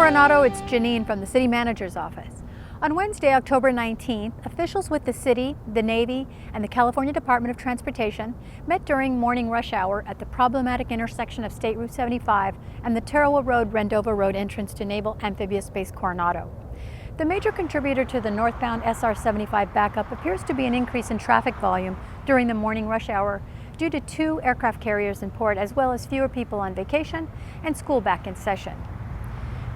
Coronado, it's Janine from the City Manager's Office. On Wednesday, October 19th, officials with the City, the Navy, and the California Department of Transportation met during morning rush hour at the problematic intersection of State Route 75 and the Tarawa Road-Rendova Road entrance to Naval Amphibious Base Coronado. The major contributor to the northbound SR-75 backup appears to be an increase in traffic volume during the morning rush hour due to 2 aircraft carriers in port, as well as fewer people on vacation and school back in session.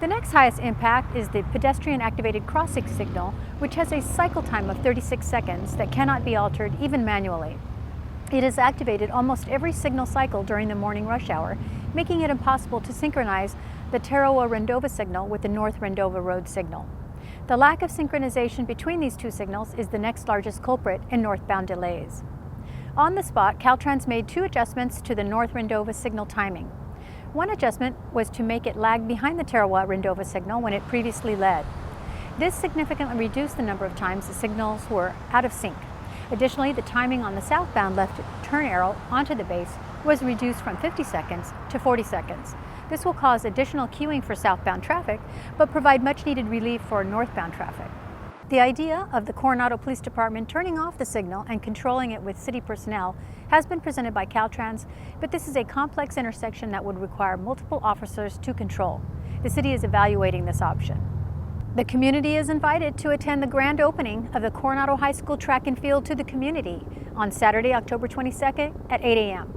The next highest impact is the pedestrian-activated crossing signal, which has a cycle time of 36 seconds that cannot be altered even manually. It is activated almost every signal cycle during the morning rush hour, making it impossible to synchronize the Tarawa-Rendova signal with the North Rendova Road signal. The lack of synchronization between these 2 signals is the next largest culprit in northbound delays. On the spot, Caltrans made 2 adjustments to the North Rendova signal timing. One adjustment was to make it lag behind the Tarawa-Rendova signal when it previously led. This significantly reduced the number of times the signals were out of sync. Additionally, the timing on the southbound left turn arrow onto the base was reduced from 50 seconds to 40 seconds. This will cause additional queuing for southbound traffic, but provide much-needed relief for northbound traffic. The idea of the Coronado Police Department turning off the signal and controlling it with city personnel has been presented by Caltrans, but this is a complex intersection that would require multiple officers to control. The city is evaluating this option. The community is invited to attend the grand opening of the Coronado High School track and field to the community on Saturday, October 22nd at 8 a.m.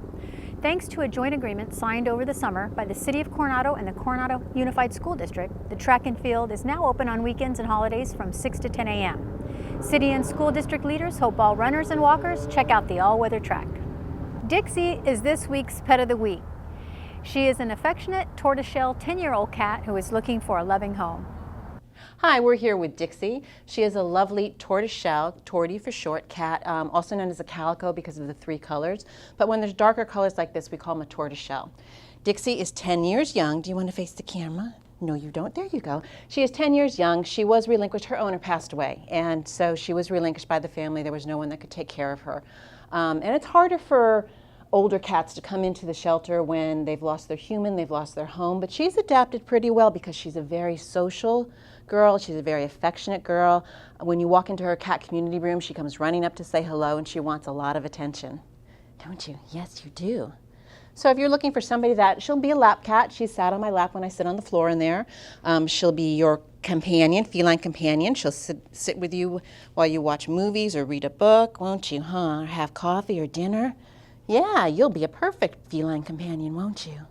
Thanks to a joint agreement signed over the summer by the City of Coronado and the Coronado Unified School District, the track and field is now open on weekends and holidays from 6 to 10 a.m. City and school district leaders hope all runners and walkers check out the all-weather track. Dixie is this week's Pet of the Week. She is an affectionate tortoiseshell 10-year-old cat who is looking for a loving home. Hi, we're here with Dixie. She is a lovely tortoiseshell, tortie for short, cat, also known as a calico because of the 3 colors. But when there's darker colors like this, we call them a tortoiseshell. Dixie is 10 years young. Do you want to face the camera? No, you don't. There you go. She is 10 years young. She was relinquished. Her owner passed away, and so she was relinquished by the family. There was no one that could take care of her. And it's harder for older cats to come into the shelter when they've lost their human, they've lost their home, but she's adapted pretty well because she's a very social girl. She's a very affectionate girl. When you walk into her cat community room, she comes running up to say hello, and she wants a lot of attention. Don't you? Yes, you do. So if you're looking for somebody she'll be a lap cat. She sat on my lap when I sit on the floor in there. She'll be your companion, feline companion. She'll sit with you while you watch movies or read a book, won't you, huh? Or have coffee or dinner. Yeah, you'll be a perfect feline companion, won't you?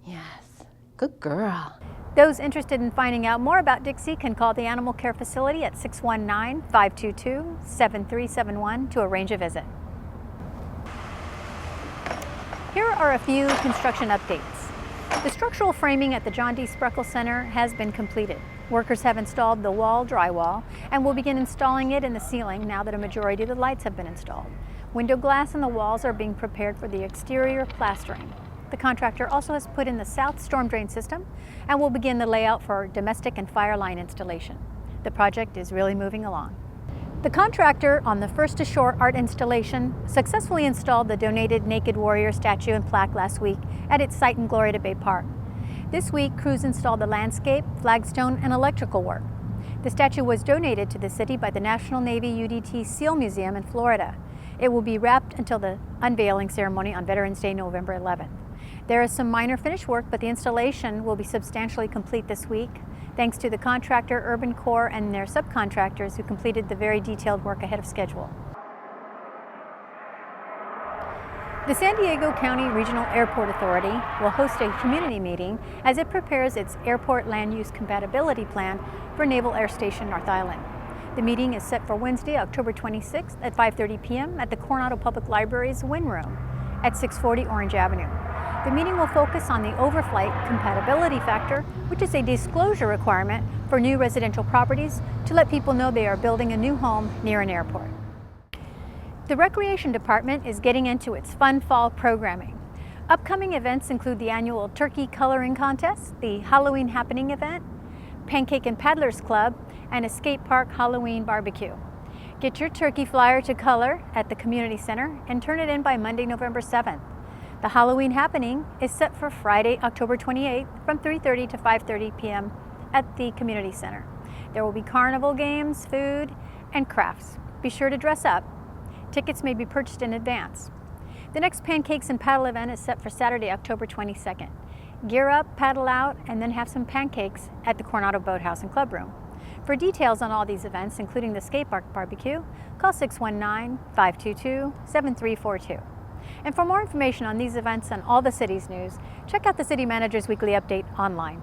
Yes, good girl. Those interested in finding out more about Dixie can call the Animal Care Facility at 619-522-7371 to arrange a visit. Here are a few construction updates. The structural framing at the John D. Spreckle Center has been completed. Workers have installed the wall drywall and will begin installing it in the ceiling now that a majority of the lights have been installed. Window glass in the walls are being prepared for the exterior plastering. The contractor also has put in the south storm drain system and will begin the layout for domestic and fire line installation. The project is really moving along. The contractor on the First to Shore art installation successfully installed the donated Naked Warrior statue and plaque last week at its site in Gloria de Bay Park. This week, crews installed the landscape, flagstone, and electrical work. The statue was donated to the city by the National Navy UDT SEAL Museum in Florida. It will be wrapped until the unveiling ceremony on Veterans Day, November 11th. There is some minor finish work, but the installation will be substantially complete this week, thanks to the contractor, Urban Corps, and their subcontractors who completed the very detailed work ahead of schedule. The San Diego County Regional Airport Authority will host a community meeting as it prepares its airport land use compatibility plan for Naval Air Station North Island. The meeting is set for Wednesday, October 26th at 5:30 p.m. at the Coronado Public Library's Win Room at 640 Orange Avenue. The meeting will focus on the overflight compatibility factor, which is a disclosure requirement for new residential properties to let people know they are building a new home near an airport. The Recreation Department is getting into its fun fall programming. Upcoming events include the annual Turkey Coloring Contest, the Halloween Happening event, Pancake and Paddlers Club, and a skate park Halloween barbecue. Get your turkey flyer to color at the community center and turn it in by Monday, November 7th. The Halloween happening is set for Friday, October 28th from 3:30 to 5:30 p.m. at the Community Center. There will be carnival games, food, and crafts. Be sure to dress up. Tickets may be purchased in advance. The next Pancakes and Paddle event is set for Saturday, October 22nd. Gear up, paddle out, and then have some pancakes at the Coronado Boathouse and Club Room. For details on all these events, including the skate park barbecue, call 619-522-7342. And for more information on these events and all the city's news, check out the City Manager's Weekly Update online.